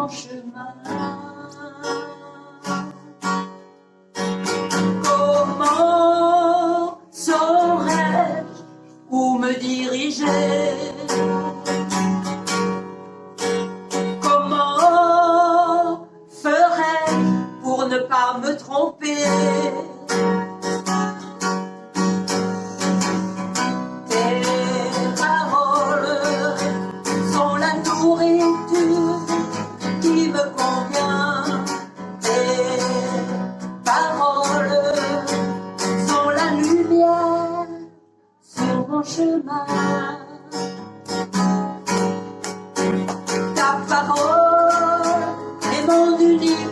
mon chemin. Comment saurais-je où me diriger? Comment ferais-je pour ne pas me tromper? Qui me convient, tes paroles sont la lumière sur mon chemin. Ta parole est mon unique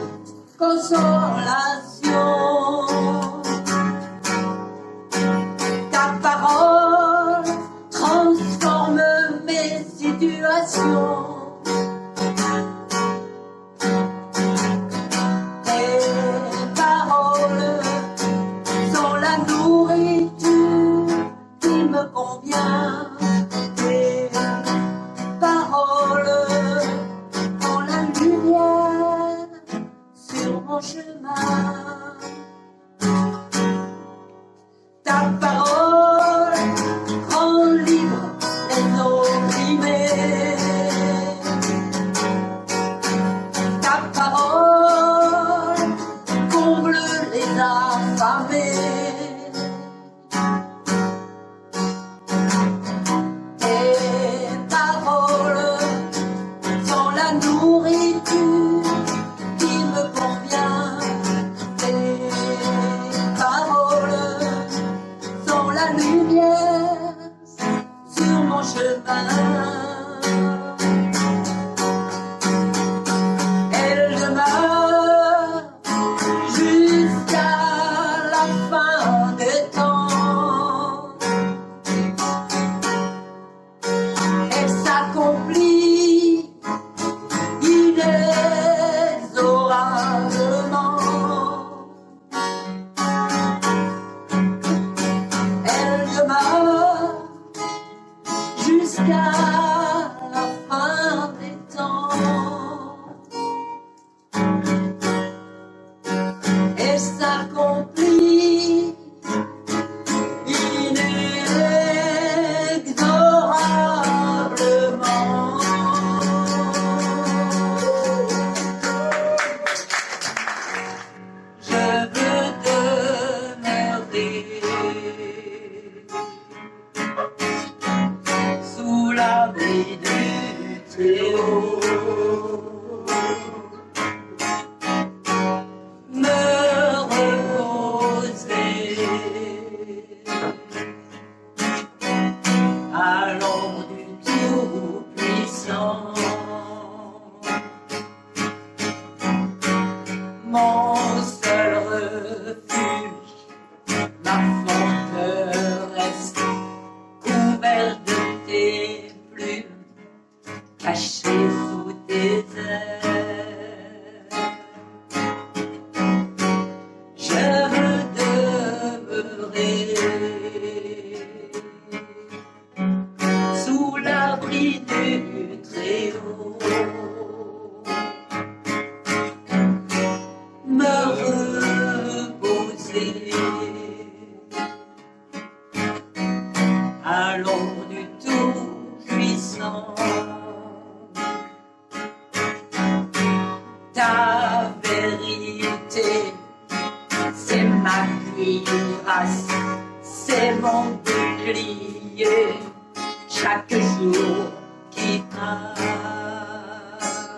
consolation. Ta parole transforme mes situations. Convient, tes paroles ont la lumière sur mon chemin. Ta parole rend libre les opprimés. Ta parole comble les affamés. La lumière sur mon chemin. Elle demeure jusqu'à la fin des temps. Elle s'accomplit inexorablement. Jusqu'à la fin des temps, et s'accomplit inexorablement. Je veux demeurer sous l'abri du Très-Haut, me reposer à l'ombre du Tout-Puissant. Mon seul refuge, ma forteresse, couverte de tes plumes, cachée sous tes ailes. Je veux demeurer sous l'abri du Très-Haut, me reposer à l'ombre du Tout-Puissant. Ta vérité, c'est ma cuirasse, c'est mon bouclier, chaque jour qui passe.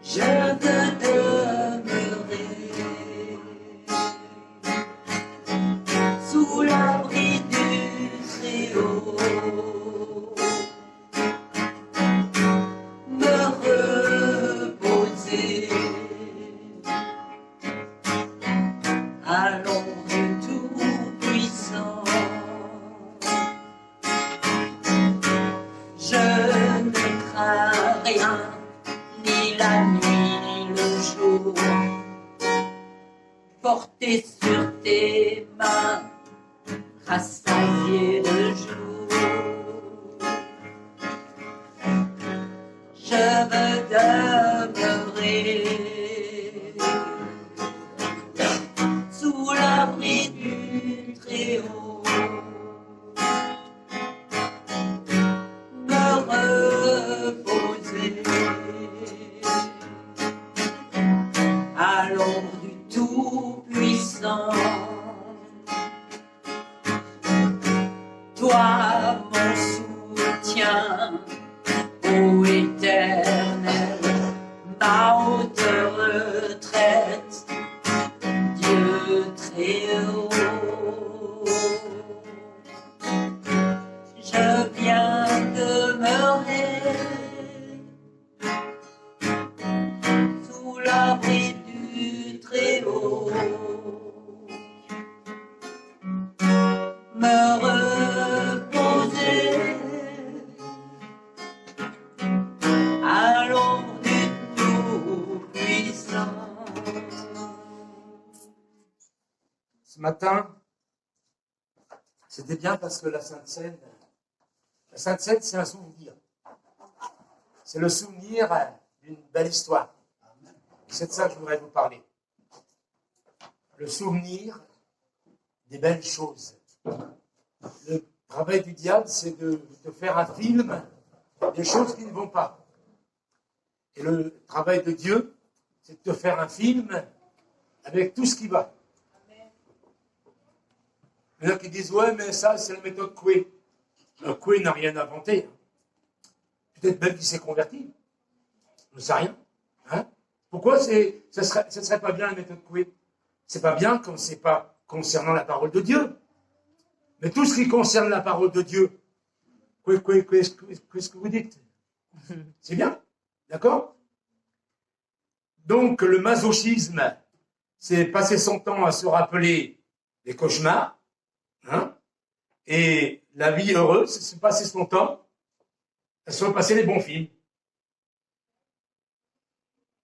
Je veux demeurer sous l'abri du Très-Haut, me reposer à l'ombre du Tout-Puissant. Je ne crains rien, ni la nuit ni le jour, porté sur tes mains, rassasié de jour. Je veux demeurer sous l'abri du Très-Haut, me reposer à l'ombre du Tout-Puissant. Toi, mon soutien, ô Éternel, ma haute retraite, Dieu très haut. Je viens demeurer sous l'abri du Très-Haut, me reposer à l'ombre du Tout-Puissant. Ce matin, c'était bien parce que la Sainte Seine, c'est un souvenir. C'est le souvenir d'une belle histoire. C'est de ça que je voudrais vous parler. Le souvenir des belles choses. Le travail du diable, c'est de faire un film des choses qui ne vont pas. Et le travail de Dieu, c'est de te faire un film avec tout ce qui va. Il y en a qui disent, ouais, mais ça, c'est la méthode Coué. Coué n'a rien inventé. Peut-être même qu'il s'est converti. Je ne sais rien. Hein? Pourquoi ce serait pas bien la méthode Coué? C'est pas bien quand c'est pas concernant la parole de Dieu. Mais tout ce qui concerne la parole de Dieu, qu'est-ce que vous dites? C'est bien, d'accord? Donc le masochisme, c'est passer son temps à se rappeler des cauchemars, hein? Et la vie heureuse, c'est passer son temps à se repasser les bons films.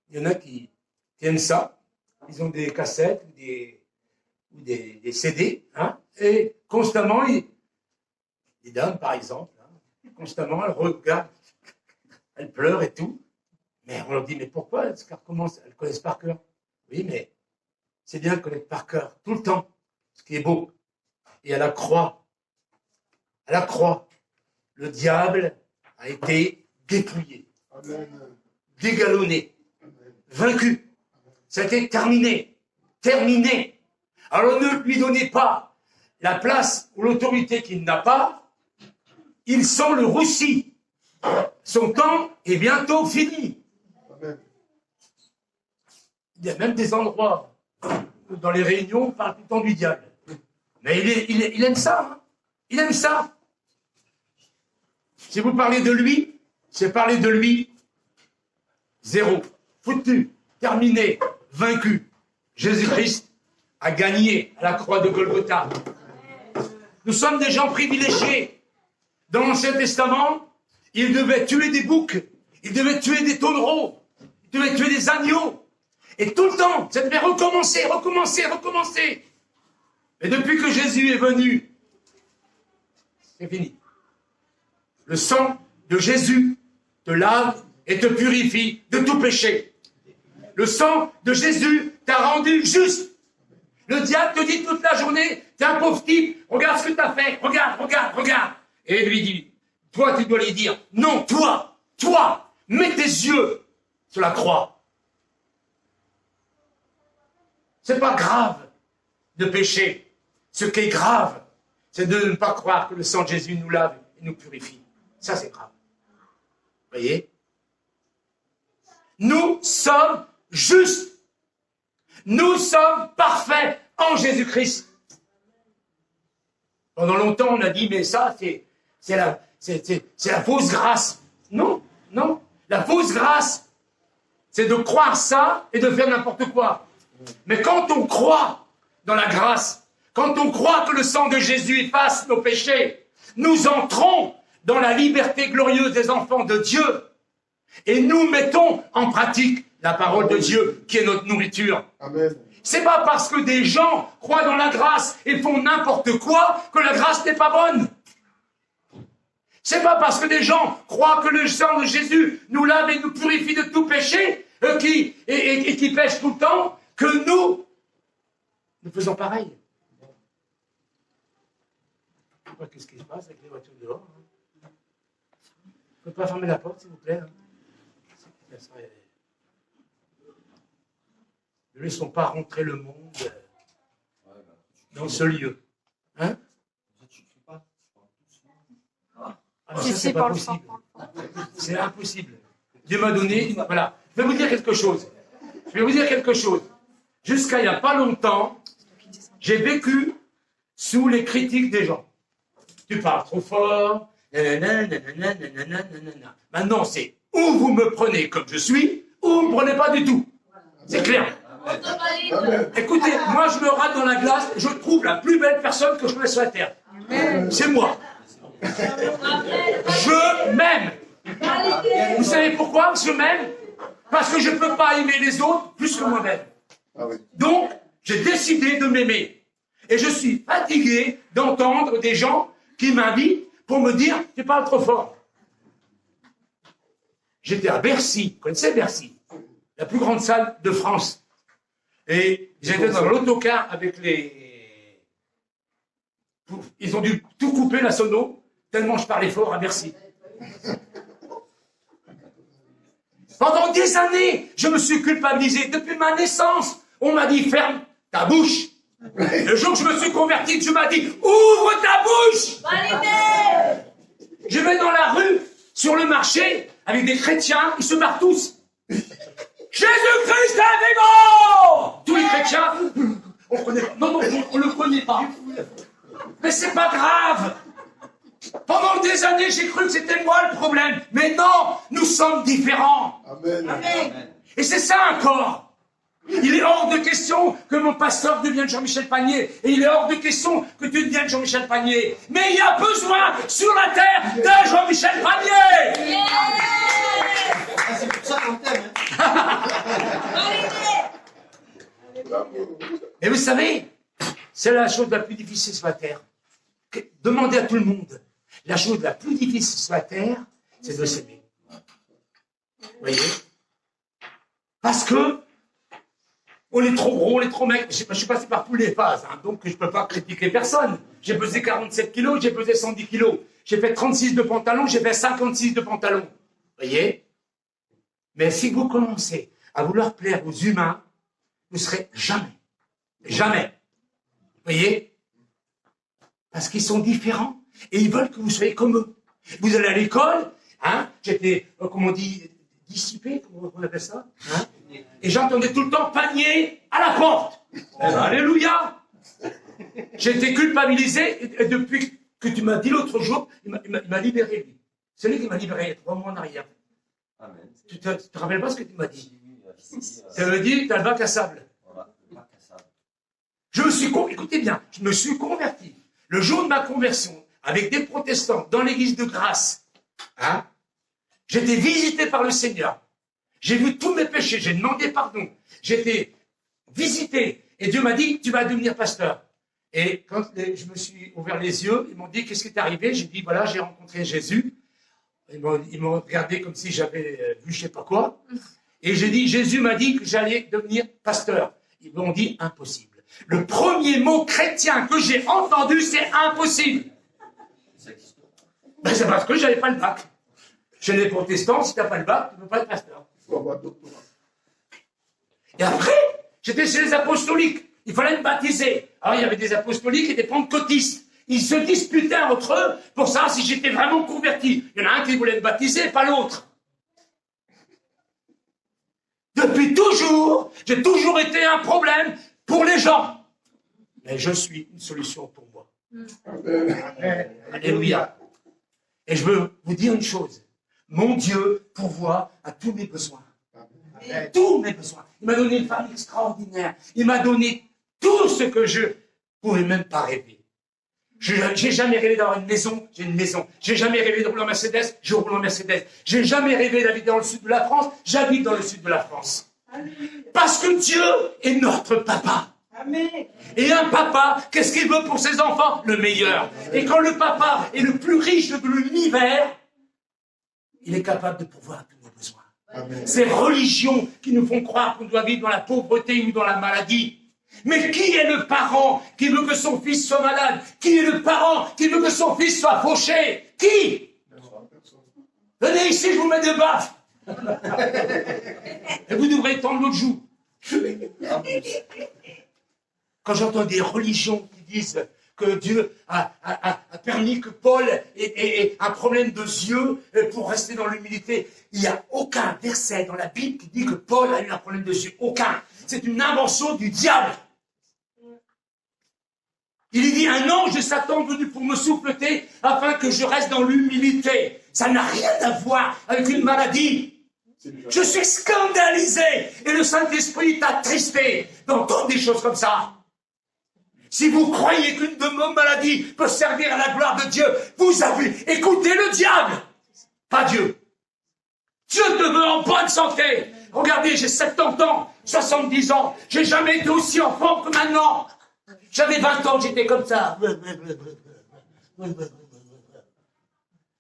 Il y en a qui aiment ça, ils ont des cassettes ou des CD, hein? Et constamment, les dames par exemple, hein, constamment elles regardent, elles pleurent et tout, mais on leur dit, mais pourquoi? Parce qu'elles connaissent par cœur. Oui, mais c'est bien de connaître par cœur, tout le temps, ce qui est beau. Et à la croix, le diable a été dépouillé, dégalonné, vaincu. Ça a été terminé. Alors ne lui donnez pas la place ou l'autorité qu'il n'a pas. Il sent le roussi. Son temps est bientôt fini. Il y a même des endroits dans les réunions où on parle tout le temps du diable. Mais il aime ça. Hein? Il aime ça. Si vous parlez de lui, c'est parler de lui. Zéro. Foutu. Terminé. Vaincu. Jésus-Christ a gagné à la croix de Golgotha. Nous sommes des gens privilégiés. Dans l'Ancien Testament, ils devaient tuer des boucs, ils devaient tuer des taureaux, ils devaient tuer des agneaux. Et tout le temps, ça devait recommencer. Et depuis que Jésus est venu, c'est fini. Le sang de Jésus te lave et te purifie de tout péché. Le sang de Jésus t'a rendu juste. Le diable te dit toute la journée, t'es un pauvre type, regarde ce que t'as fait, regarde. Et il lui dit, toi tu dois lui dire, non, toi, mets tes yeux sur la croix. C'est pas grave de pécher. Ce qui est grave, c'est de ne pas croire que le sang de Jésus nous lave et nous purifie. Ça, c'est grave. Vous voyez? Nous sommes justes. Nous sommes parfaits en Jésus-Christ. Pendant longtemps, on a dit, mais ça, c'est la fausse grâce. Non. La fausse grâce, c'est de croire ça et de faire n'importe quoi. Mais quand on croit dans la grâce, quand on croit que le sang de Jésus efface nos péchés, nous entrons dans la liberté glorieuse des enfants de Dieu et nous mettons en pratique la parole de Dieu qui est notre nourriture. Amen. C'est pas parce que des gens croient dans la grâce et font n'importe quoi que la grâce n'est pas bonne. C'est pas parce que des gens croient que le sang de Jésus nous lave et nous purifie de tout péché, qui pêchent tout le temps, que nous faisons pareil. Qu'est-ce qui se passe avec les voitures dehors? Vous ne pouvez pas fermer la porte, s'il vous plaît. Ne laissons pas rentrer le monde dans ce lieu. Hein? Alors ça, c'est pas possible. C'est impossible. Dieu m'a donné... Voilà. Je vais vous dire quelque chose. Jusqu'à il n'y a pas longtemps, j'ai vécu sous les critiques des gens. Tu parles trop fort. Maintenant, c'est ou vous me prenez comme je suis, ou vous ne me prenez pas du tout. C'est clair. Écoutez, moi je me rate dans la glace, je trouve la plus belle personne que je connaisse sur la terre. C'est moi. Je m'aime. Vous savez pourquoi je m'aime? Parce que je ne peux pas aimer les autres plus que moi-même. Donc, j'ai décidé de m'aimer. Et je suis fatigué d'entendre des gens qui m'invitent pour me dire « tu parles trop fort ». J'étais à Bercy, vous connaissez Bercy, la plus grande salle de France. Et j'étais dans l'autocar avec les... Ils ont dû tout couper la sono, tellement je parlais fort à Bercy. Pendant des années, je me suis culpabilisé. Depuis ma naissance, on m'a dit « ferme ta bouche ». Le jour où je me suis converti, Dieu m'a dit « ouvre ta bouche ». Je vais dans la rue, sur le marché, avec des chrétiens, ils se marrent tous. Jésus-Christ est vivant! Tous les chrétiens, on connaît pas. Non, on le connaît pas. Mais c'est pas grave. Pendant des années, j'ai cru que c'était moi le problème. Mais non, nous sommes différents. Amen. Amen. Et c'est ça un corps. Il est hors de question que mon pasteur devienne Jean-Michel Panier. Et il est hors de question que tu deviennes Jean-Michel Panier. Mais il y a besoin sur la terre d'un Jean-Michel Panier. Yeah. C'est pour ça qu'on t'aime. Et vous savez, c'est la chose la plus difficile sur la terre. Demandez à tout le monde. La chose la plus difficile sur la terre, c'est de s'aimer. Vous voyez? Parce que on est trop gros, on est trop maigre. Je suis passé par toutes les phases, hein, donc je ne peux pas critiquer personne. J'ai pesé 47 kilos, j'ai pesé 110 kilos. J'ai fait 36 de pantalon, j'ai fait 56 de pantalon. Vous voyez? Mais si vous commencez à vouloir plaire aux humains, vous ne serez jamais. Vous voyez? Parce qu'ils sont différents et ils veulent que vous soyez comme eux. Vous allez à l'école, hein, j'étais, comment on dit, dissipé, comment on appelle ça, hein, et j'entendais tout le temps panier à la porte. Alléluia! J'étais culpabilisé et depuis que tu m'as dit l'autre jour, il m'a libéré, lui. C'est lui qui m'a libéré il y a 3 mois en arrière. Amen. Tu te rappelles pas ce que tu m'as dit? Ça veut dire que tu as le bac à sable. Écoutez bien, je me suis converti. Le jour de ma conversion, avec des protestants, dans l'église de grâce, hein, j'étais visité par le Seigneur. J'ai vu tous mes péchés, j'ai demandé pardon. J'étais visité. Et Dieu m'a dit, tu vas devenir pasteur. Et quand je me suis ouvert les yeux, ils m'ont dit, qu'est-ce qui t'est arrivé? J'ai dit, voilà, j'ai rencontré Jésus. Ils m'ont regardé comme si j'avais vu je sais pas quoi. Et j'ai dit, Jésus m'a dit que j'allais devenir pasteur. Ils m'ont dit, impossible. Le premier mot chrétien que j'ai entendu, c'est impossible. Ben, c'est parce que je n'avais pas le bac. Chez les protestants, si tu n'as pas le bac, tu ne peux pas être pasteur. Et après, j'étais chez les apostoliques. Il fallait me baptiser. Alors, il y avait des apostoliques et des pentecôtistes. Ils se disputaient entre eux pour savoir si j'étais vraiment converti. Il y en a un qui voulait me baptiser, pas l'autre. Depuis toujours, j'ai toujours été un problème pour les gens. Mais je suis une solution pour moi. Amen. Alléluia. Et je veux vous dire une chose. Mon Dieu pourvoit à tous mes besoins. Amen. Tous mes besoins. Il m'a donné une femme extraordinaire. Il m'a donné tout ce que je ne pouvais même pas rêver. J'ai jamais rêvé d'avoir une maison, j'ai une maison. J'ai jamais rêvé de rouler en Mercedes, je roule en Mercedes. J'ai jamais rêvé d'habiter dans le sud de la France, j'habite dans le sud de la France. Parce que Dieu est notre papa. Amen. Et un papa, qu'est-ce qu'il veut pour ses enfants? Le meilleur. Et quand le papa est le plus riche de l'univers, il est capable de pourvoir à tous nos besoins. Amen. Ces religions qui nous font croire qu'on doit vivre dans la pauvreté ou dans la maladie. Mais qui est le parent qui veut que son fils soit malade? Qui est le parent qui veut que son fils soit fauché? Qui? Venez ici, je vous mets des baffes. Et vous devrez tendre l'autre joue. Quand j'entends des religions qui disent que Dieu a permis que Paul ait un problème de yeux pour rester dans l'humilité, il n'y a aucun verset dans la Bible qui dit que Paul a eu un problème de yeux. Aucun. C'est une invention du diable. Il dit, un ange de Satan venu pour me souffleter afin que je reste dans l'humilité. Ça n'a rien à voir avec une maladie. Je suis scandalisé et le Saint-Esprit est attristé d'entendre des choses comme ça. Si vous croyez qu'une de vos maladies peut servir à la gloire de Dieu, vous avez écouté le diable, pas Dieu. Dieu te veut en bonne santé. Regardez, j'ai 70 ans, 70 ans, j'ai jamais été aussi en forme que maintenant. J'avais 20 ans, j'étais comme ça.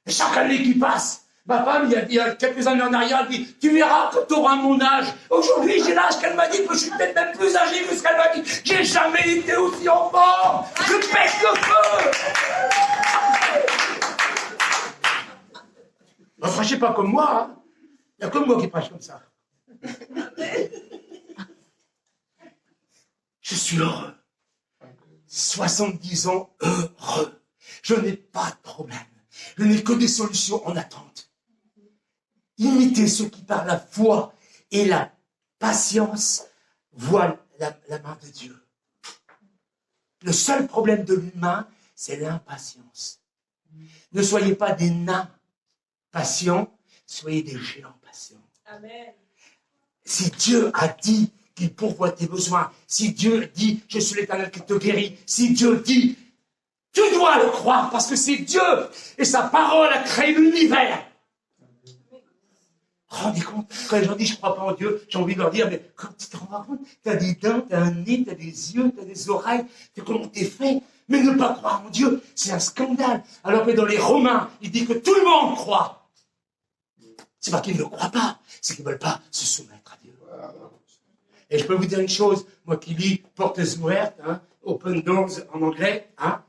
Et chaque année qui passe, ma femme, il y a quelques années en arrière, elle dit, tu verras quand tu auras mon âge. Aujourd'hui, j'ai l'âge qu'elle m'a dit, que je suis peut-être même plus âgé que ce qu'elle m'a dit. J'ai jamais été aussi en forme. Je pèse le feu. Ne prêchez pas comme moi. Hein. Il n'y a que moi qui prêche comme ça. Je suis heureux. 70 ans heureux. Je n'ai pas de problème. Je n'ai que des solutions en attente. Imitez ceux qui par la foi et la patience voient la main de Dieu. Le seul problème de l'humain, c'est l'impatience. Ne soyez pas des nains patients, soyez des géants patients. Amen. Si Dieu a dit qu'il pourvoit tes besoins, si Dieu dit « je suis l'Éternel qui te guérit », si Dieu dit « tu dois le croire parce que c'est Dieu et sa parole a créé l'univers ». Rendez compte, quand les gens disent « je ne crois pas en Dieu », j'ai envie de leur dire « mais quand tu te rends compte, tu as des dents, tu as un nez, tu as des yeux, tu as des oreilles, tu comment t'es fait ». Mais ne pas croire en Dieu, c'est un scandale. Alors que dans les Romains, il dit que tout le monde croit. C'est pas qu'ils ne croient pas, c'est qu'ils ne veulent pas se soumettre à Dieu. Et je peux vous dire une chose, moi qui lis Portes ouvertes, hein, Open Doors en anglais, hein,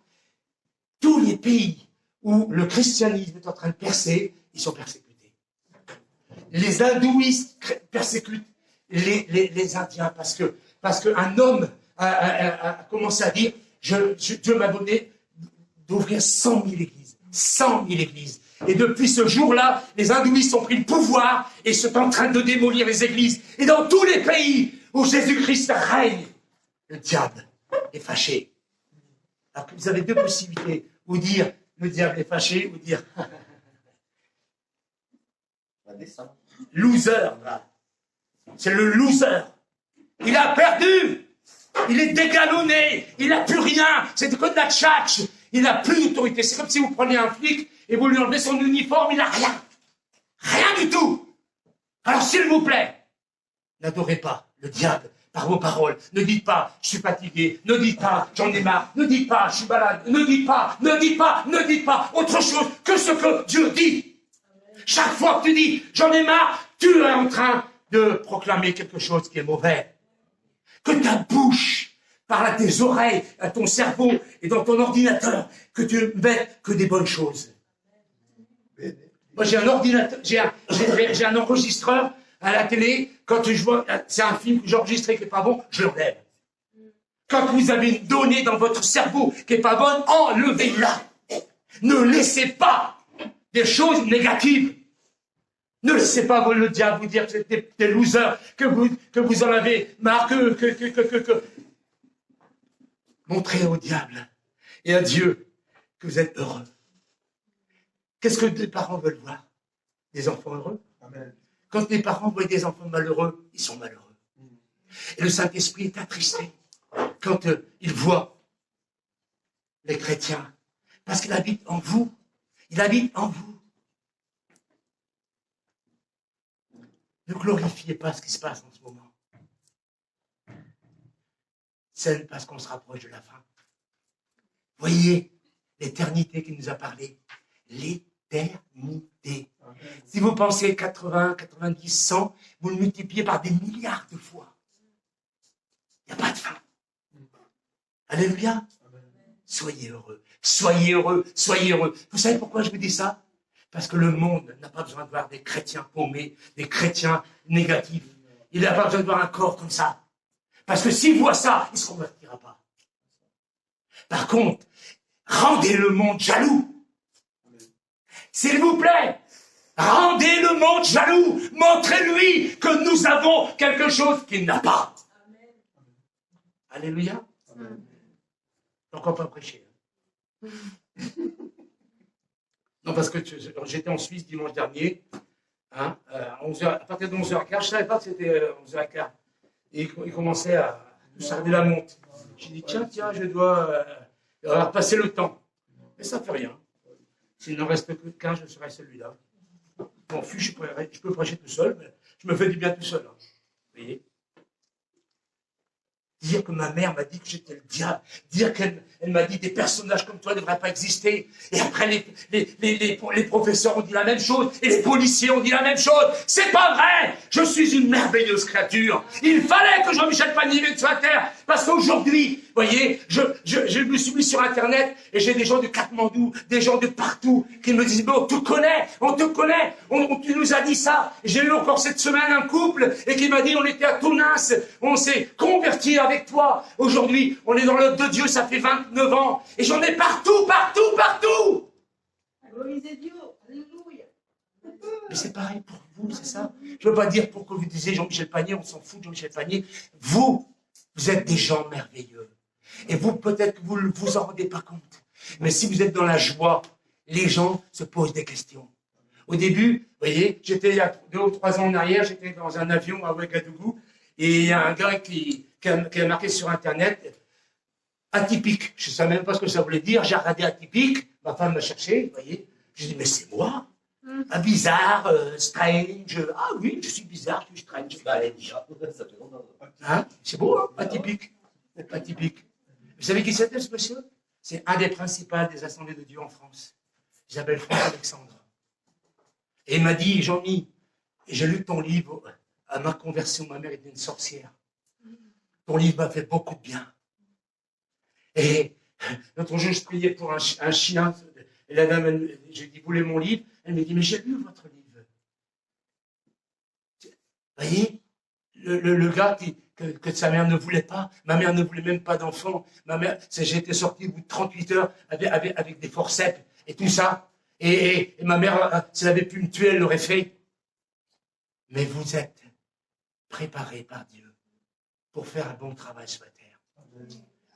tous les pays où le christianisme est en train de percer, ils sont persécutés. Les hindouistes persécutent les Indiens parce qu'un homme a commencé à dire Dieu m'a donné d'ouvrir 100 000 églises. 100 000 églises. Et depuis ce jour-là, les hindouistes ont pris le pouvoir et sont en train de démolir les églises. Et dans tous les pays où Jésus-Christ règne, le diable est fâché. Alors que vous avez deux possibilités. Ou dire, le diable est fâché, ou dire, loser, là. C'est le loser. Il a perdu. Il est dégalonné. Il n'a plus rien. C'est que de la tchatch. Il n'a plus d'autorité. C'est comme si vous preniez un flic et vous lui enlevez son uniforme. Il n'a rien. Rien du tout. Alors, s'il vous plaît, n'adorez pas le diable par vos paroles. Ne dites pas, je suis fatigué. Ne dites pas, j'en ai marre. Ne dites pas, je suis malade. Ne dites pas, ne dites pas, ne dites pas autre chose que ce que Dieu dit. Chaque fois que tu dis, j'en ai marre, tu es en train de proclamer quelque chose qui est mauvais. Que ta bouche parle à tes oreilles, à ton cerveau et dans ton ordinateur, que tu ne mettes que des bonnes choses. Moi, j'ai un ordinateur, j'ai un enregistreur à la télé. Quand je vois, c'est un film que j'ai enregistré qui n'est pas bon, je l'enlève. Quand vous avez une donnée dans votre cerveau qui n'est pas bonne, enlevez-la. Ne laissez pas des choses négatives. Ne laissez pas le diable vous dire que vous êtes des losers, que vous en avez marre, que. Montrez au diable et à Dieu que vous êtes heureux. Qu'est-ce que les parents veulent voir? Des enfants heureux? Amen. Quand les parents voient des enfants malheureux, ils sont malheureux. Et le Saint-Esprit est attristé quand il voit les chrétiens. Parce qu'il habite en vous. Il habite en vous. Ne glorifiez pas ce qui se passe en ce moment. C'est parce qu'on se rapproche de la fin. Voyez, l'éternité qui nous a parlé. L'éternité. Si vous pensez 80, 90, 100, vous le multipliez par des milliards de fois. Il n'y a pas de fin. Alléluia. Soyez heureux, soyez heureux, soyez heureux. Vous savez pourquoi je vous dis ça? Parce que le monde n'a pas besoin de voir des chrétiens paumés, des chrétiens négatifs. Il n'a pas besoin de voir un corps comme ça. Parce que s'il voit ça, il ne se convertira pas. Par contre, rendez le monde jaloux. S'il vous plaît, rendez le monde jaloux. Montrez-lui que nous avons quelque chose qu'il n'a pas. Alléluia. Donc on peut prêcher. Non, parce que j'étais en Suisse dimanche dernier, hein, à partir de 11h15, je ne savais pas que c'était 11h15. Et il commençait à nous sarder la montre. J'ai dit, tiens, je dois passer le temps. Mais ça ne fait rien. S'il n'en reste que qu'un, je serai celui-là. Bon, je peux prêcher tout seul, mais je me fais du bien tout seul. Hein. Vous voyez? Dire que ma mère m'a dit que j'étais le diable. Dire qu'elle m'a dit des personnages comme toi ne devraient pas exister. Et après, les professeurs ont dit la même chose. Et les policiers ont dit la même chose. C'est pas vrai! Je suis une merveilleuse créature. Il fallait que Jean-Michel Panier vienne sur la terre. Parce qu'aujourd'hui, vous voyez, je me suis mis sur Internet et j'ai des gens de Katmandou, des gens de partout qui me disent, mais on te connaît, tu nous as dit ça. J'ai eu encore cette semaine un couple et qui m'a dit, on était à Tounas, on s'est converti avec toi. Aujourd'hui, on est dans l'œuvre de Dieu, ça fait 29 ans. Et j'en ai partout. Glorifiez Dieu, alléluia. Mais c'est pareil pour vous, c'est ça? Je ne veux pas dire pour que vous disiez Jean-Michel Panier, on s'en fout de Jean-Michel Panier. Vous êtes des gens merveilleux. Et vous, peut-être que vous ne vous en rendez pas compte. Mais si vous êtes dans la joie, les gens se posent des questions. Au début, vous voyez, j'étais il y a 2 ou 3 ans en arrière, j'étais dans un avion à Ouagadougou, et il y a un gars qui a marqué sur Internet, atypique. Je ne savais même pas ce que ça voulait dire, j'ai regardé atypique, ma femme m'a cherché, vous voyez. J'ai dit, mais c'est moi. Ah, bizarre, strange. Ah oui, je suis bizarre, je suis strange. Hein? C'est beau, hein? Atypique. Atypique. Vous savez qui c'était, ce monsieur? C'est un des principaux des assemblées de Dieu en France. Il s'appelle François Alexandre. Et il m'a dit, Jean-Mi, j'ai lu ton livre à ma conversion, ma mère était une sorcière. Ton livre m'a fait beaucoup de bien. Et l'autre jour, je priais pour un chien. Et la dame, j'ai dit, vous voulez mon livre? Elle m'a dit, mais j'ai lu votre livre. Vous voyez, le gars que sa mère ne voulait pas, ma mère ne voulait même pas d'enfant. Ma mère, j'étais sorti au bout de 38 heures avec des forceps et tout ça. Et ma mère, si elle avait pu me tuer, elle l'aurait fait. Mais vous êtes préparés par Dieu pour faire un bon travail sur la terre.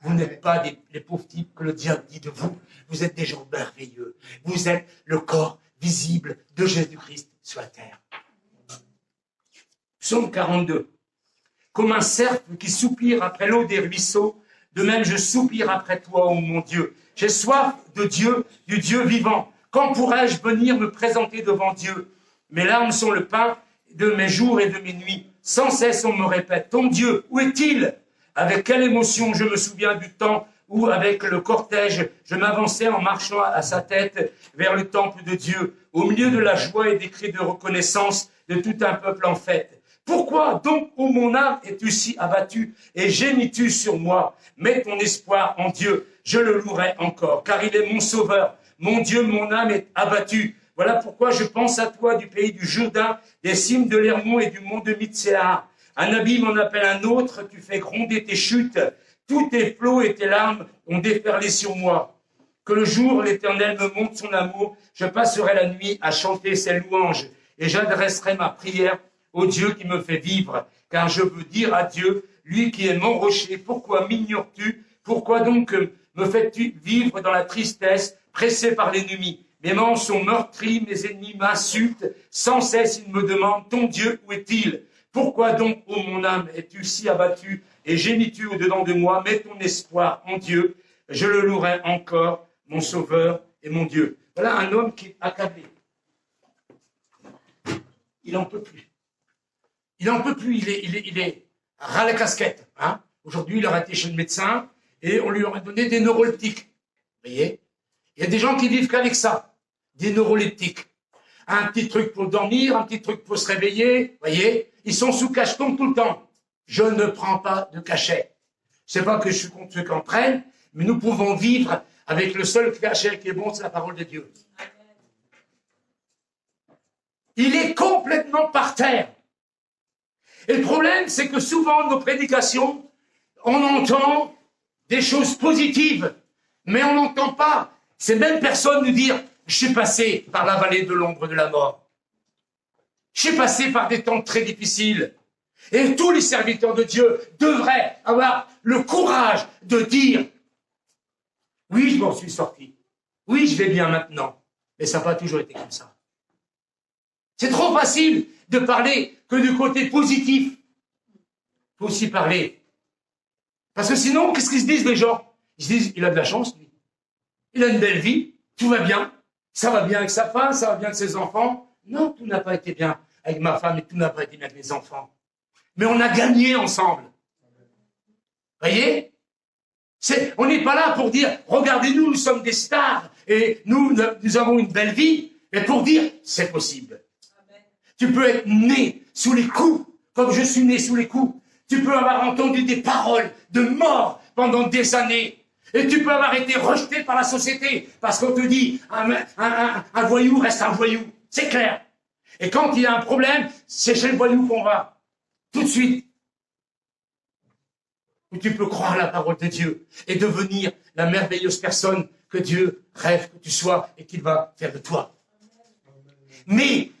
Vous n'êtes pas les pauvres types que le diable dit de vous. Vous êtes des gens merveilleux. Vous êtes le corps visible de Jésus-Christ sur la terre. Psaume 42. Comme un cerf qui soupire après l'eau des ruisseaux, de même je soupire après toi, ô mon Dieu. J'ai soif de Dieu, du Dieu vivant. Quand pourrais-je venir me présenter devant Dieu? Mes larmes sont le pain de mes jours et de mes nuits. Sans cesse on me répète, ton Dieu, où est-il? Avec quelle émotion je me souviens du temps où, avec le cortège, je m'avançais en marchant à sa tête vers le temple de Dieu, au milieu de la joie et des cris de reconnaissance de tout un peuple en fête. Pourquoi donc, ô mon âme, es-tu si abattue et gémis-tu sur moi? Mets ton espoir en Dieu, je le louerai encore, car il est mon sauveur. Mon Dieu, mon âme est abattue. Voilà pourquoi je pense à toi du pays du Jourdain, des cimes de l'Hermon et du mont de Mitséar. Un abîme en appelle un autre, tu fais gronder tes chutes. Tous tes flots et tes larmes ont déferlé sur moi. Que le jour, l'Éternel me montre son amour, je passerai la nuit à chanter ses louanges et j'adresserai ma prière au Dieu qui me fait vivre. Car je veux dire à Dieu, lui qui est mon rocher, pourquoi m'ignores-tu? Pourquoi donc me fais-tu vivre dans la tristesse, pressé par l'ennemi? Mes mains sont meurtries, mes ennemis m'insultent, sans cesse ils me demandent, ton Dieu, où est-il? Pourquoi donc, ô mon âme, es-tu si abattue et gémis-tu au-dedans de moi? Mets ton espoir en Dieu, je le louerai encore, mon sauveur et mon Dieu. Voilà un homme qui est accablé. Il n'en peut plus. Il n'en peut plus, il est ras la casquette. Hein? Aujourd'hui, il aurait été chez le médecin et on lui aurait donné des neuroleptiques. Vous voyez? Il y a des gens qui vivent qu'avec ça, des neuroleptiques. Un petit truc pour dormir, un petit truc pour se réveiller, vous voyez? Ils sont sous cacheton tout le temps. Je ne prends pas de cachet. C'est pas que je suis contre ceux qui en prennent, mais nous pouvons vivre avec le seul cachet qui est bon, c'est la parole de Dieu. Il est complètement par terre. Et le problème, c'est que souvent, nos prédications, on entend des choses positives, mais on n'entend pas ces mêmes personnes nous dire « Je suis passé par la vallée de l'ombre de la mort. Je suis passé par des temps très difficiles. » Et tous les serviteurs de Dieu devraient avoir le courage de dire « Oui, je m'en suis sorti. Oui, je vais bien maintenant. » Mais ça n'a pas toujours été comme ça. C'est trop facile de parler que du côté positif. Il faut aussi parler. Parce que sinon, qu'est-ce qu'ils se disent les gens? Ils se disent, il a de la chance, lui. Il a une belle vie, tout va bien. Ça va bien avec sa femme, ça va bien avec ses enfants. Non, tout n'a pas été bien avec ma femme et tout n'a pas été bien avec mes enfants. Mais on a gagné ensemble. Voyez? On n'est pas là pour dire, regardez-nous, nous sommes des stars et nous avons une belle vie. Mais pour dire, c'est possible. Tu peux être né sous les coups, comme je suis né sous les coups. Tu peux avoir entendu des paroles de mort pendant des années. Et tu peux avoir été rejeté par la société. Parce qu'on te dit, un voyou reste un voyou. C'est clair. Et quand il y a un problème, c'est chez le voyou qu'on va. Tout de suite. Où tu peux croire la parole de Dieu et devenir la merveilleuse personne que Dieu rêve que tu sois et qu'il va faire de toi. Mais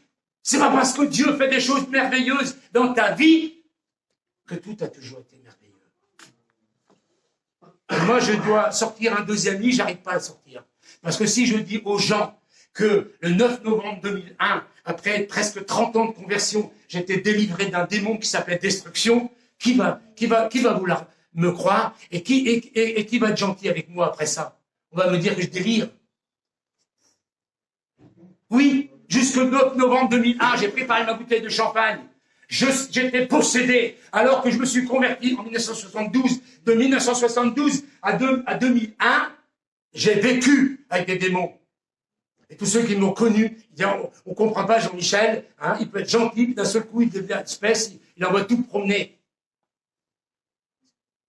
c'est pas parce que Dieu fait des choses merveilleuses dans ta vie que tout a toujours été merveilleux. Et moi, je dois sortir un deuxième livre, j'arrive pas à le sortir. Parce que si je dis aux gens que le 9 novembre 2001, après presque 30 ans de conversion, j'étais délivré d'un démon qui s'appelait destruction, qui va vouloir me croire et qui va être gentil avec moi après ça? On va me dire que je délire. Oui. Jusqu'au 9 novembre 2001, j'ai préparé ma bouteille de champagne. J'étais possédé alors que je me suis converti en 1972. De 1972 à 2001, j'ai vécu avec des démons. Et tous ceux qui m'ont connu, ils disent, on ne comprend pas Jean-Michel, hein, il peut être gentil, puis d'un seul coup, il devient espèce, il envoie tout promener.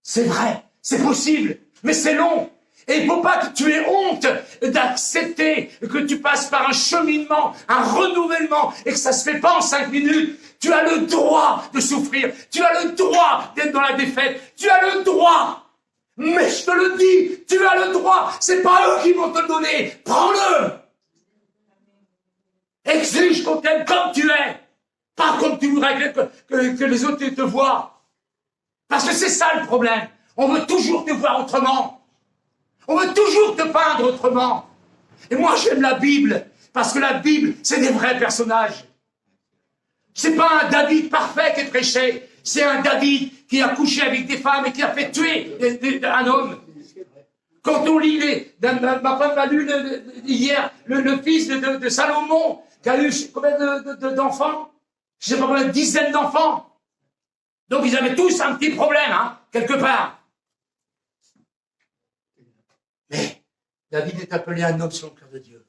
C'est vrai, c'est possible, mais c'est long. Et il ne faut pas que tu aies honte d'accepter que tu passes par un cheminement, un renouvellement, et que ça ne se fait pas en 5 minutes. Tu as le droit de souffrir. Tu as le droit d'être dans la défaite. Tu as le droit. Mais je te le dis, tu as le droit. C'est pas eux qui vont te le donner. Prends-le. Exige qu'on t'aime comme tu es. Pas comme tu voudrais que les autres te voient. Parce que c'est ça le problème. On veut toujours te voir autrement. On veut toujours te peindre autrement. Et moi, j'aime la Bible, parce que la Bible, c'est des vrais personnages. C'est pas un David parfait qui est prêché, c'est un David qui a couché avec des femmes et qui a fait tuer un homme. Quand on lit ma femme m'a lu hier le fils de Salomon, qui a eu combien d'enfants? Je sais pas combien, dizaines d'enfants. Donc ils avaient tous un petit problème, hein, quelque part. Mais David est appelé un homme selon le cœur de Dieu.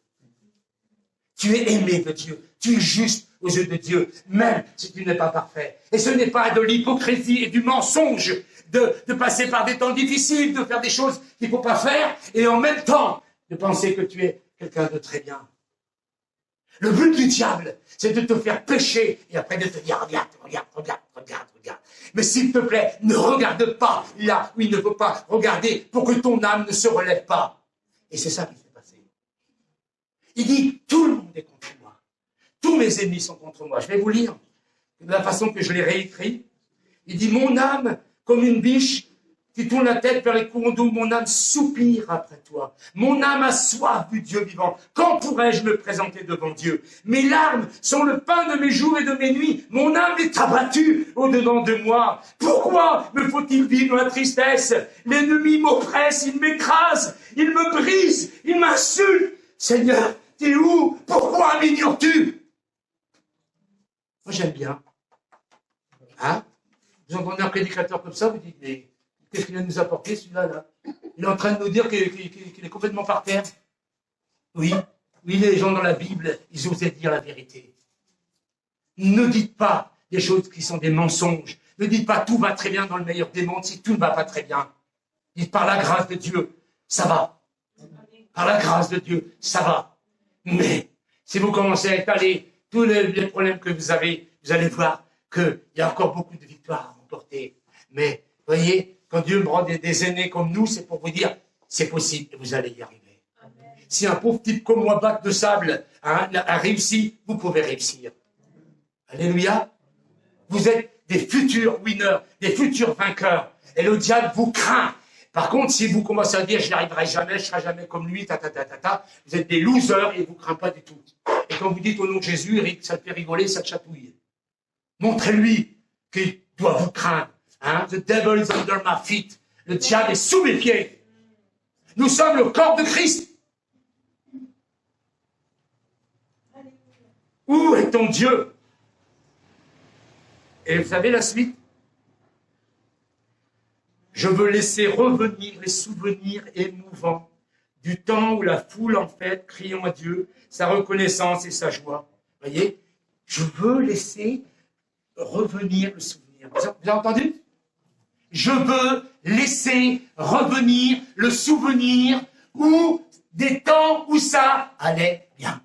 Tu es aimé de Dieu. Tu es juste aux yeux de Dieu, même si tu n'es pas parfait. Et ce n'est pas de l'hypocrisie et du mensonge de passer par des temps difficiles, de faire des choses qu'il ne faut pas faire, et en même temps de penser que tu es quelqu'un de très bien. Le but du diable, c'est de te faire pécher et après de te dire regarde. Mais s'il te plaît, ne regarde pas là où il ne faut pas regarder pour que ton âme ne se relève pas. Et c'est ça qui s'est passé. Il dit, tout le monde est contre moi. Tous mes ennemis sont contre moi. Je vais vous lire de la façon que je l'ai réécrit. Il dit, mon âme, comme une biche qui tourne la tête vers les courants d'eau, mon âme soupire après toi. Mon âme a soif du Dieu vivant. Quand pourrais-je me présenter devant Dieu? Mes larmes sont le pain de mes jours et de mes nuits. Mon âme est abattue au-dedans de moi. Pourquoi me faut-il vivre dans la tristesse? L'ennemi m'oppresse, il m'écrase, il me brise, il m'insulte. Seigneur, t'es où? Pourquoi m'ignores-tu? Moi, j'aime bien. Hein? Vous entendez un prédicateur comme ça, vous dites, mais Qu'est-ce qu'il vient de nous apporter, celui-là, là? Il est en train de nous dire qu'il est complètement par terre. Oui, les gens dans la Bible, ils osaient dire la vérité. Ne dites pas des choses qui sont des mensonges. Ne dites pas tout va très bien dans le meilleur des mondes si tout ne va pas très bien. Dites par la grâce de Dieu, ça va. Par la grâce de Dieu, ça va. Mais si vous commencez à étaler tous les problèmes que vous avez, vous allez voir qu'il y a encore beaucoup de victoires à remporter. Mais, voyez, quand Dieu me rend des aînés comme nous, c'est pour vous dire, c'est possible et vous allez y arriver. Amen. Si un pauvre type comme moi, bac de sable, a réussi, vous pouvez réussir. Alléluia. Vous êtes des futurs winners, des futurs vainqueurs. Et le diable vous craint. Par contre, si vous commencez à dire, je n'y arriverai jamais, je ne serai jamais comme lui, vous êtes des losers et il ne vous craint pas du tout. Et quand vous dites au nom de Jésus, Eric, ça te fait rigoler, ça te chatouille. Montrez-lui qu'il doit vous craindre. Hein? The devil is under my feet. Le diable est sous mes pieds. Nous sommes le corps de Christ. Où est ton Dieu? Et vous savez la suite? Je veux laisser revenir les souvenirs émouvants du temps où la foule en fête, criant à Dieu, sa reconnaissance et sa joie. Vous voyez? Je veux laisser revenir le souvenir. Vous avez entendu? Je veux laisser revenir le souvenir des temps où ça allait bien.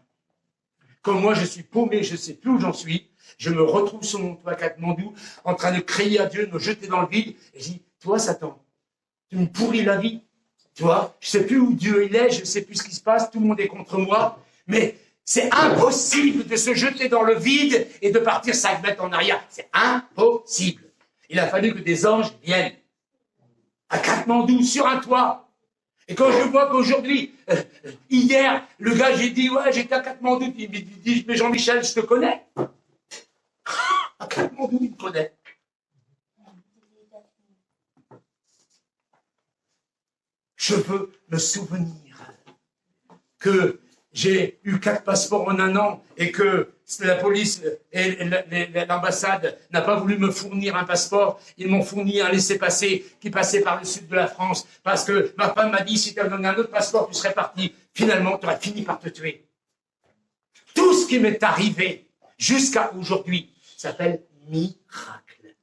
Comme moi, je suis paumé, je ne sais plus où j'en suis. Je me retrouve sur mon toit Katmandou, en train de crier à Dieu, de me jeter dans le vide. Et je dis, toi, Satan, tu me pourris la vie. Tu vois, je ne sais plus où Dieu il est, je ne sais plus ce qui se passe, tout le monde est contre moi. Mais c'est impossible de se jeter dans le vide et de partir 5 mètres en arrière. C'est impossible. Il a fallu que des anges viennent à Katmandou, sur un toit. Et quand je vois qu'aujourd'hui, hier, le gars, j'ai dit, ouais, j'étais à Katmandou. Il me dit, mais Jean-Michel, je te connais. À Katmandou, il me connaît. Je veux me souvenir que j'ai eu 4 passeports en 1 an et que la police et l'ambassade n'a pas voulu me fournir un passeport. Ils m'ont fourni un laissez-passer qui passait par le sud de la France parce que ma femme m'a dit, si tu avais donné un autre passeport, tu serais parti. Finalement, tu aurais fini par te tuer. Tout ce qui m'est arrivé jusqu'à aujourd'hui s'appelle miracle.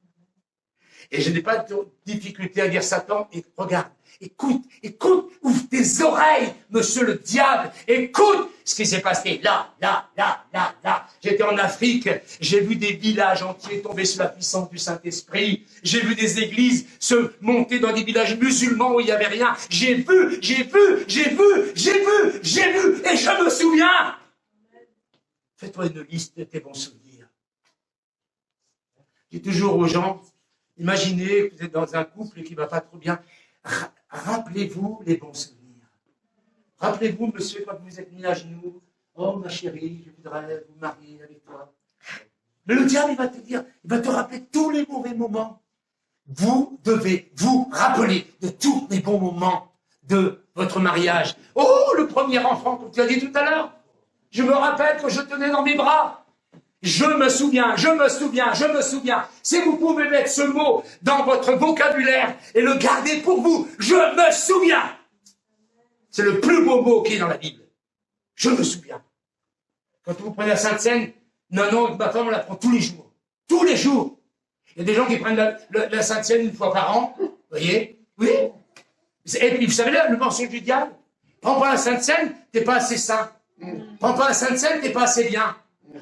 Et je n'ai pas de difficulté à dire Satan, et regarde, écoute, ouvre tes oreilles, monsieur le diable, écoute ce qui s'est passé là. J'étais en Afrique, j'ai vu des villages entiers tomber sous la puissance du Saint-Esprit, j'ai vu des églises se monter dans des villages musulmans où il n'y avait rien, j'ai vu, et je me souviens. Fais-toi une liste de tes bons souvenirs. Je dis toujours aux gens, imaginez que vous êtes dans un couple qui ne va pas trop bien. Rappelez-vous les bons souvenirs. Rappelez-vous, monsieur, quand vous êtes mis à genoux, oh ma chérie, je voudrais vous marier avec toi. Mais le diable, il va te dire, il va te rappeler tous les mauvais moments. Vous devez vous rappeler de tous les bons moments de votre mariage. Oh, le premier enfant, comme tu as dit tout à l'heure. Je me rappelle que je tenais dans mes bras. Je me souviens. Si vous pouvez mettre ce mot dans votre vocabulaire et le garder pour vous, je me souviens. C'est le plus beau mot qui est dans la Bible. Je me souviens. Quand vous prenez la Sainte Seine, non, ma femme, on la prend tous les jours. Tous les jours. Il y a des gens qui prennent la Sainte Seine 1 fois par an. Vous voyez? Oui. Et puis, vous savez, le mensonge du diable. Prends pas la Sainte Seine, t'es pas assez saint. Prends pas la Sainte Seine, t'es pas assez bien.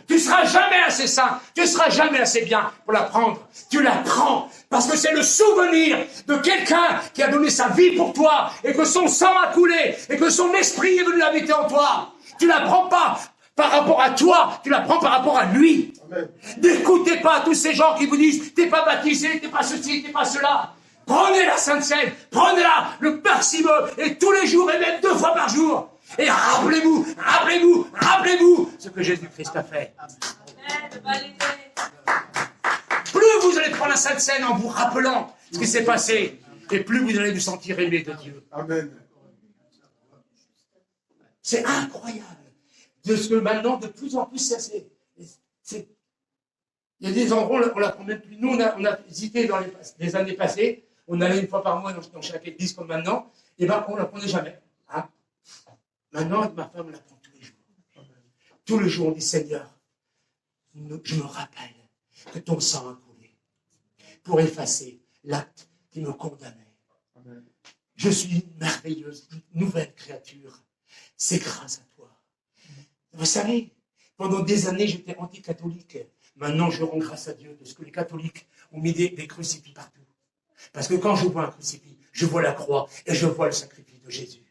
Tu seras jamais assez saint, tu seras jamais assez bien pour la prendre. Tu la prends parce que c'est le souvenir de quelqu'un qui a donné sa vie pour toi et que son sang a coulé et que son esprit est venu habiter en toi. Tu la prends pas par rapport à toi, tu la prends par rapport à lui. Amen. N'écoutez pas tous ces gens qui vous disent t'es pas baptisé, t'es pas ceci, t'es pas cela. Prenez la Sainte Seine, prenez-la le maximum et tous les jours et même 2 fois par jour. Et rappelez-vous ce que Jésus-Christ a fait. Plus vous allez prendre la Sainte Seine en vous rappelant ce qui s'est passé, et plus vous allez vous sentir aimé de Dieu. Amen. C'est incroyable. De ce que maintenant, de plus en plus, il y a des endroits, on la prend même plus. Nous, on a visité dans les années passées, on allait une fois par mois dans chaque église comme maintenant, et ben on ne la prenait jamais. Hein. Maintenant, avec ma femme, on la prend tous les jours. Tous les jours, on dit Seigneur, je me rappelle que ton sang a coulé pour effacer l'acte qui me condamnait. Je suis une merveilleuse, nouvelle créature. C'est grâce à toi. Vous savez, pendant des années, j'étais anti-catholique. Maintenant, je rends grâce à Dieu de ce que les catholiques ont mis des crucifix partout. Parce que quand je vois un crucifix, je vois la croix et je vois le sacrifice de Jésus.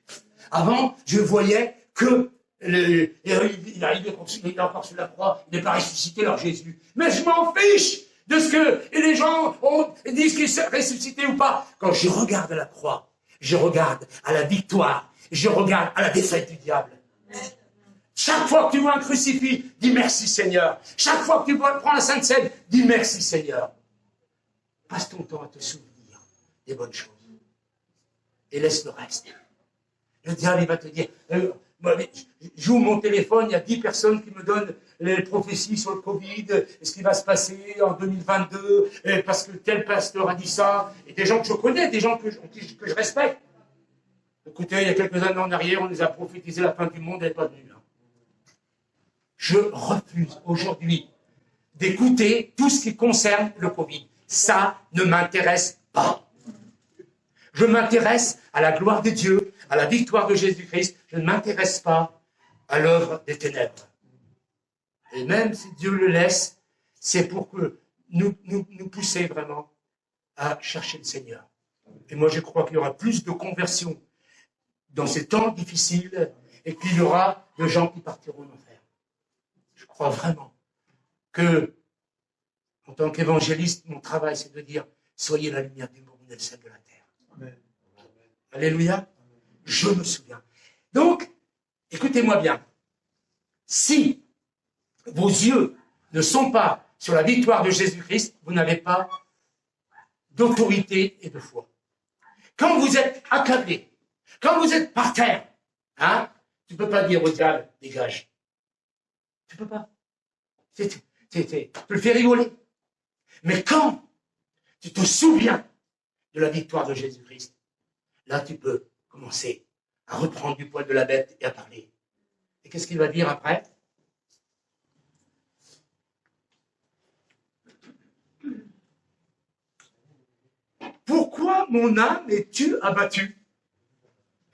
Avant, je voyais que il est encore sur la croix, il n'est pas ressuscité, alors Jésus. Mais je m'en fiche de ce que et les gens disent qu'il s'est ressuscité ou pas. Quand je regarde la croix, je regarde à la victoire, je regarde à la défaite du diable. Chaque fois que tu vois un crucifix, dis merci Seigneur. Chaque fois que tu prends la Sainte Seine, dis merci Seigneur. Passe ton temps à te souvenir des bonnes choses. Et laisse le reste. Le diable, il va te dire, j'ouvre mon téléphone, il y a 10 personnes qui me donnent les prophéties sur le Covid, ce qui va se passer en 2022, parce que tel pasteur a dit ça, et des gens que je connais, des gens que je respecte. Écoutez, il y a quelques années en arrière, on nous a prophétisé la fin du monde, elle n'est pas venue. Hein. Je refuse aujourd'hui d'écouter tout ce qui concerne le Covid. Ça ne m'intéresse pas. Je m'intéresse à la gloire de Dieu, à la victoire de Jésus-Christ. Je ne m'intéresse pas à l'œuvre des ténèbres. Et même si Dieu le laisse, c'est pour que nous pousser vraiment à chercher le Seigneur. Et moi, je crois qu'il y aura plus de conversions dans ces temps difficiles et qu'il y aura de gens qui partiront en enfer. Je crois vraiment que, en tant qu'évangéliste, mon travail, c'est de dire, soyez la lumière du monde et le sel de la terre. Amen. Alléluia. Je me souviens. Donc, écoutez-moi bien. Si vos yeux ne sont pas sur la victoire de Jésus-Christ, vous n'avez pas d'autorité et de foi. Quand vous êtes accablé, quand vous êtes par terre, hein, tu ne peux pas dire au diable, dégage. Tu ne peux pas. Tu le fais rigoler. Mais quand tu te souviens de la victoire de Jésus-Christ, là tu peux commencer à reprendre du poil de la bête et à parler. Et qu'est-ce qu'il va dire après? Pourquoi mon âme es-tu abattue?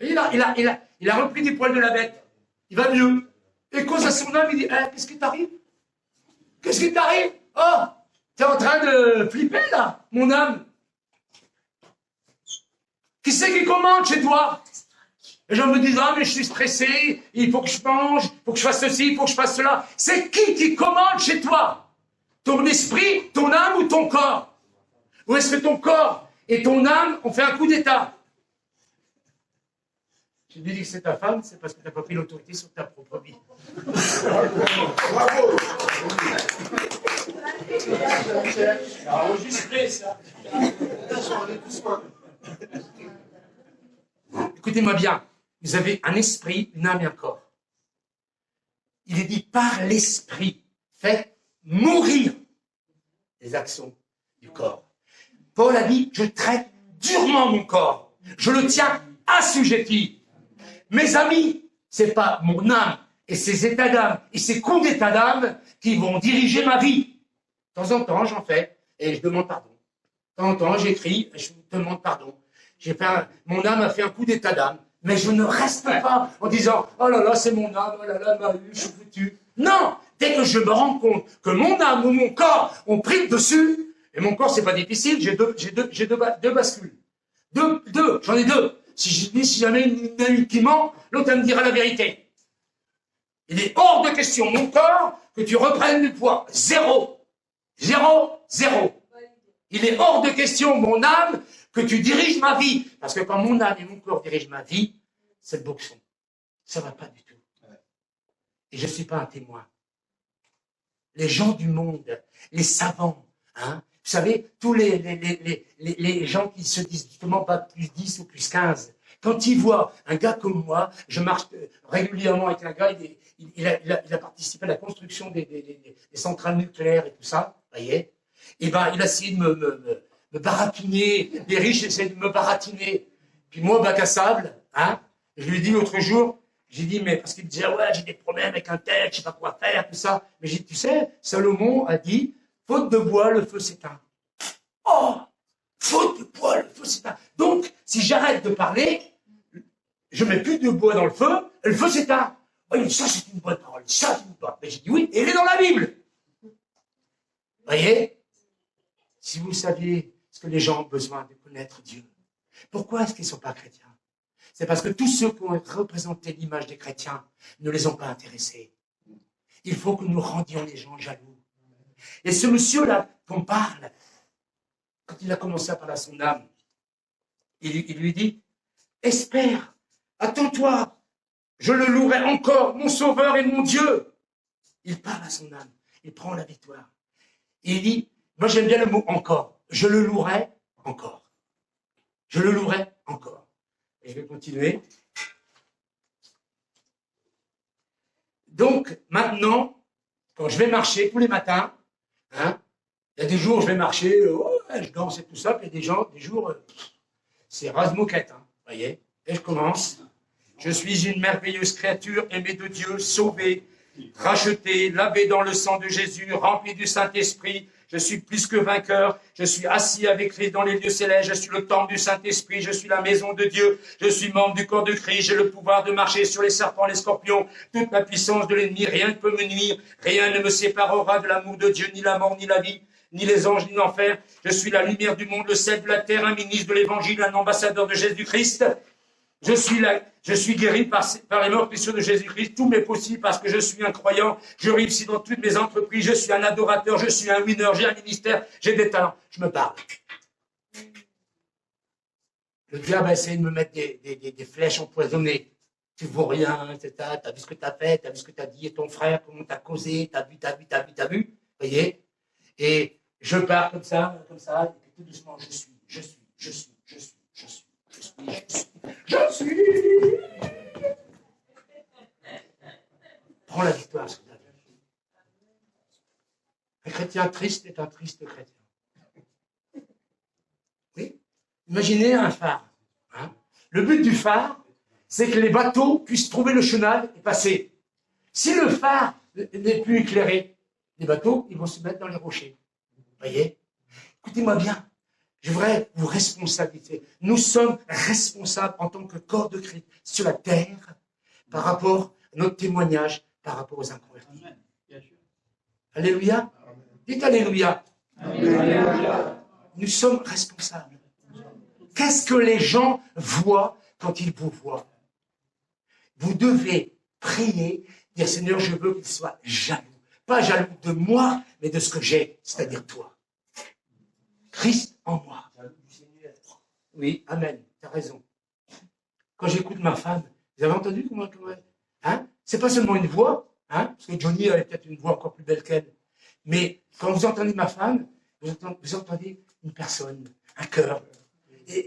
Il a repris du poil de la bête. Il va mieux. Et cause à son âme, il dit, qu'est-ce qui t'arrive? Qu'est-ce qui t'arrive? Oh, t'es en train de flipper là, mon âme. Qui c'est qui commande chez toi? Les gens me disent, mais je suis stressé, il faut que je mange, il faut que je fasse ceci, il faut que je fasse cela. C'est qui commande chez toi? Ton esprit, ton âme ou ton corps? Ou est-ce que ton corps et ton âme ont fait un coup d'état? Je te dis que c'est ta femme, c'est parce que tu n'as pas pris l'autorité sur ta propre vie. Bravo. Enregistré ça. Écoutez-moi bien, vous avez un esprit, une âme et un corps. Il est dit par l'esprit, faites mourir les actions du corps. Paul a dit, je traite durement mon corps, je le tiens assujetti. Mes amis, c'est pas mon âme et ses états d'âme et ses coups d'état d'âme qui vont diriger ma vie. De temps en temps, j'en fais et je demande pardon. De temps en temps, j'écris et je demande pardon. Mon âme a fait un coup d'état d'âme, mais je ne reste pas en disant « Oh là là, c'est mon âme, oh là là, m'a eu, je suis foutu. » Non, dès que je me rends compte que mon âme ou mon corps ont pris le dessus, et mon corps, c'est pas difficile, j'ai deux bascules. Deux, j'en ai deux. Si jamais une amie qui ment, l'autre elle me dira la vérité. Il est hors de question, mon corps, que tu reprennes du poids. Zéro. Il est hors de question, mon âme, que tu diriges ma vie. Parce que quand mon âme et mon corps dirigent ma vie, c'est le boxon. Ça ne va pas du tout. Et je ne suis pas un témoin. Les gens du monde, les savants, hein, vous savez, tous les gens qui se disent justement pas plus 10 ou plus 15, quand ils voient un gars comme moi, je marche régulièrement avec un gars, il a participé à la construction des centrales nucléaires et tout ça, vous voyez, et ben il a essayé de me baratiner. Les riches essaient de me baratiner. Puis moi, bac à sable, hein, je lui ai dit l'autre jour, j'ai dit, mais parce qu'il me disait, ouais, j'ai des problèmes avec un tel, je sais pas quoi faire, tout ça. Mais j'ai dit, tu sais, Salomon a dit, faute de bois, le feu s'éteint. Oh, faute de bois, le feu s'éteint. Donc, si j'arrête de parler, je mets plus de bois dans le feu s'éteint. Oui, ça c'est une bonne parole, ça c'est une bonne parole. Mais j'ai dit oui, et elle est dans la Bible. Vous voyez, si vous saviez ce que les gens ont besoin de connaître Dieu, pourquoi est-ce qu'ils ne sont pas chrétiens? C'est parce que tous ceux qui ont représenté l'image des chrétiens ne les ont pas intéressés. Il faut que nous rendions les gens jaloux. Et ce monsieur-là qu'on parle, quand il a commencé à parler à son âme, il lui dit, espère, attends-toi, je le louerai encore, mon sauveur et mon Dieu. Il parle à son âme, il prend la victoire. Et il dit, moi j'aime bien le mot encore, je le louerai encore. Je le louerai encore. Et je vais continuer. Donc, maintenant, quand je vais marcher tous les matins, hein, il y a des jours où je vais marcher, je danse et tout ça, puis il y a des jours, c'est rase-moquette, hein, voyez. Et je commence. Je suis une merveilleuse créature, aimée de Dieu, sauvée, rachetée, lavée dans le sang de Jésus, remplie du Saint-Esprit. Je suis plus que vainqueur. Je suis assis avec Christ dans les lieux célestes. Je suis le temple du Saint-Esprit. Je suis la maison de Dieu. Je suis membre du corps de Christ. J'ai le pouvoir de marcher sur les serpents, les scorpions. Toute la puissance de l'ennemi, rien ne peut me nuire. Rien ne me séparera de l'amour de Dieu, ni la mort, ni la vie, ni les anges, ni l'enfer. Je suis la lumière du monde, le sel de la terre, un ministre de l'Évangile, un ambassadeur de Jésus-Christ. Je suis guéri par les morts précieux de Jésus-Christ. Tout m'est possible parce que je suis un croyant. Je réussis dans toutes mes entreprises. Je suis un adorateur. Je suis un winner. J'ai un ministère. J'ai des talents. Je me parle. Le diable a essayé de me mettre des flèches empoisonnées. Tu vaux rien, etc. T'as vu ce que t'as fait, t'as vu ce que t'as dit, et ton frère, comment t'as causé, t'as vu. Vous voyez? Et je pars comme ça, et puis tout doucement, je suis. Prends la victoire, ce que tu as vu. Un chrétien triste est un triste chrétien. Oui? Imaginez un phare. Hein? Le but du phare, c'est que les bateaux puissent trouver le chenal et passer. Si le phare n'est plus éclairé, les bateaux, ils vont se mettre dans les rochers. Vous voyez? Écoutez-moi bien. Je voudrais vous responsabiliser. Nous sommes responsables en tant que corps de Christ sur la terre par rapport à notre témoignage, par rapport aux inconvertis. Alléluia. Dites Alléluia. Alléluia. Nous sommes responsables. Qu'est-ce que les gens voient quand ils vous voient? Vous devez prier, dire Seigneur, je veux qu'ils soient jaloux. Pas jaloux de moi, mais de ce que j'ai, c'est-à-dire toi. Christ en moi. Oui, amen, tu as raison. Quand j'écoute ma femme, vous avez entendu comment hein? C'est pas seulement une voix, hein? Parce que Johnny avait peut-être une voix encore plus belle qu'elle. Mais quand vous entendez ma femme, vous entendez une personne, un cœur.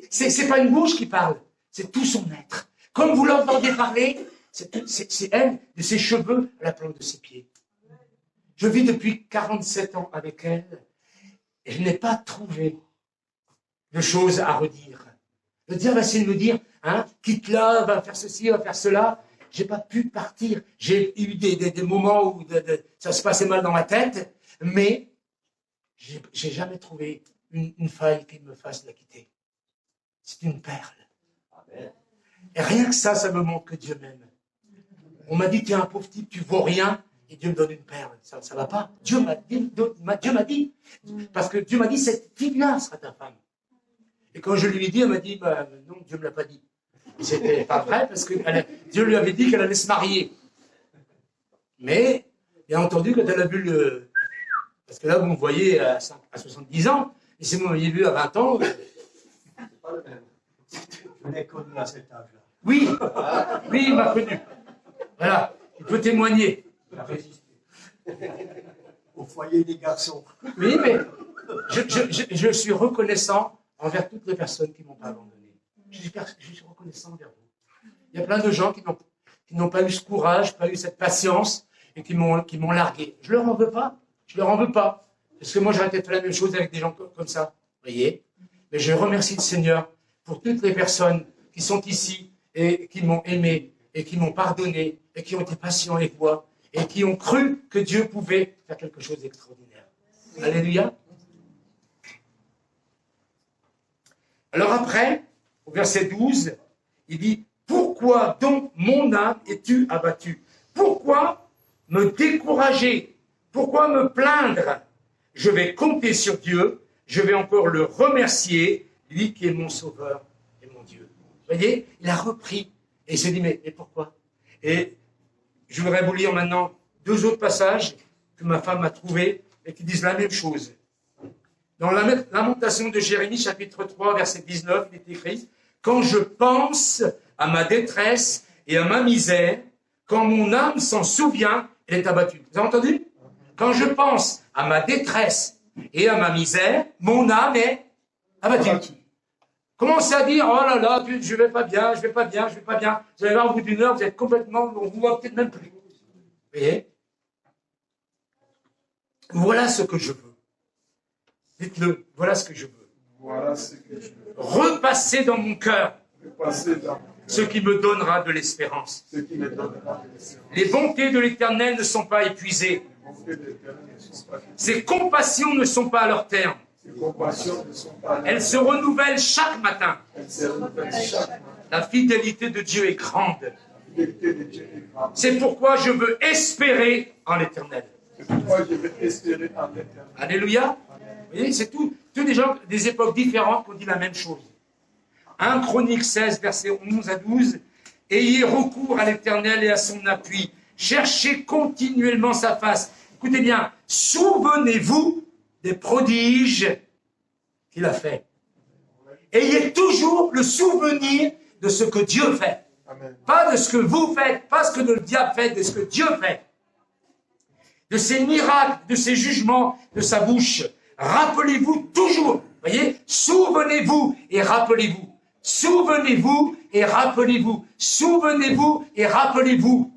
C'est pas une bouche qui parle, c'est tout son être. Comme vous l'entendez parler, c'est elle, de ses cheveux à la plante de ses pieds. Je vis depuis 47 ans avec elle. Et je n'ai pas trouvé de choses à redire. Le diable a essayé de me dire, hein, quitte là, va faire ceci, va faire cela. J'ai pas pu partir. J'ai eu des moments où ça se passait mal dans ma tête, mais j'ai jamais trouvé une faille qui me fasse la quitter. C'est une perle. Amen. Et rien que ça me montre que Dieu m'aime. On m'a dit, tu es un pauvre type, tu vaux rien. Et Dieu me donne une perle. Ça ne va pas. Dieu m'a dit. Parce que Dieu m'a dit, cette fille-là sera ta femme. Et quand je lui ai dit, elle m'a dit, bah, non, Dieu ne me l'a pas dit. C'était pas vrai, parce que Dieu lui avait dit qu'elle allait se marier. Mais, bien entendu, quand elle a vu le... Parce que là, vous me voyez à 70 ans, et si vous m'aviez vu à 20 ans... C'est pas le même. Je l'ai connu à cet âge-là. Oui, il m'a connu. Voilà, il peut témoigner. Au foyer des garçons. Oui, mais je suis reconnaissant envers toutes les personnes qui ne m'ont pas abandonné. Je suis reconnaissant envers vous. Il y a plein de gens qui n'ont pas eu ce courage, pas eu cette patience et qui m'ont largué. Je ne leur en veux pas. Parce que moi, j'aurais peut-être fait la même chose avec des gens comme ça. Vous voyez? mais je remercie le Seigneur pour toutes les personnes qui sont ici et qui m'ont aimé et qui m'ont pardonné et qui ont été patients avec moi et qui ont cru que Dieu pouvait faire quelque chose d'extraordinaire. Alléluia. Alors après, au verset 12, il dit, « Pourquoi donc mon âme es-tu abattue? Pourquoi me décourager? Pourquoi me plaindre? Je vais compter sur Dieu, je vais encore le remercier, lui qui est mon sauveur et mon Dieu. » Vous voyez, il a repris et il s'est dit, mais pourquoi? Et je voudrais vous lire maintenant 2 autres passages que ma femme a trouvés et qui disent la même chose. Dans la Lamentation de Jérémie, chapitre 3, verset 19, il est écrit, « Quand je pense à ma détresse et à ma misère, quand mon âme s'en souvient, elle est abattue. » Vous avez entendu? Quand je pense à ma détresse et à ma misère, mon âme est abattue. Commencez à dire, oh là là, je vais pas bien, je vais pas bien, je vais pas bien. Vous allez voir, au bout d'une heure, vous êtes complètement, on vous voit peut-être même plus. Vous voyez? Voilà ce que je veux. Dites-le, voilà ce que je veux. Voilà ce que je veux. Repasser dans mon cœur Repasser dans ce qui me donnera de l'espérance. ce qui me donnera de l'espérance. Les bontés de l'Éternel ne sont pas épuisées. Les bontés de l'Éternel ne sont pas finies. Ses compassions ne sont pas à leur terme. Ses compassions ne sont pas là. Elles se renouvellent chaque matin. Elles se renouvellent chaque matin. La fidélité de Dieu est grande. La fidélité de Dieu est grande. C'est pourquoi je veux espérer en l'Éternel. C'est pourquoi je vais espérer en l'Éternel. Alléluia. Vous voyez, c'est tous des gens des époques différentes qui ont dit la même chose. 1 Chronique 16, versets 11 à 12. Ayez recours à l'Éternel et à son appui. Cherchez continuellement sa face. Écoutez bien, souvenez-vous des prodiges qu'il a fait. Ayez toujours le souvenir de ce que Dieu fait. Amen. Pas de ce que vous faites, pas ce que le diable fait, de ce que Dieu fait. De ses miracles, de ses jugements, de sa bouche. Rappelez-vous toujours. Voyez, souvenez-vous et rappelez-vous. Souvenez-vous et rappelez-vous. Souvenez-vous et rappelez-vous.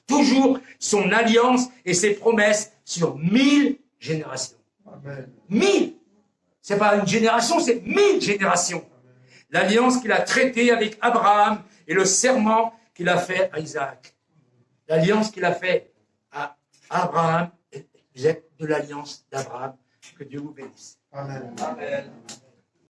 Toujours son alliance et ses promesses sur 1000 générations. Amen. 1000. C'est pas une génération, c'est 1000 générations. L'alliance qu'il a traitée avec Abraham et le serment qu'il a fait à Isaac. L'alliance qu'il a fait à Abraham, vous êtes de l'alliance d'Abraham. Que Dieu vous bénisse. Amen. Amen.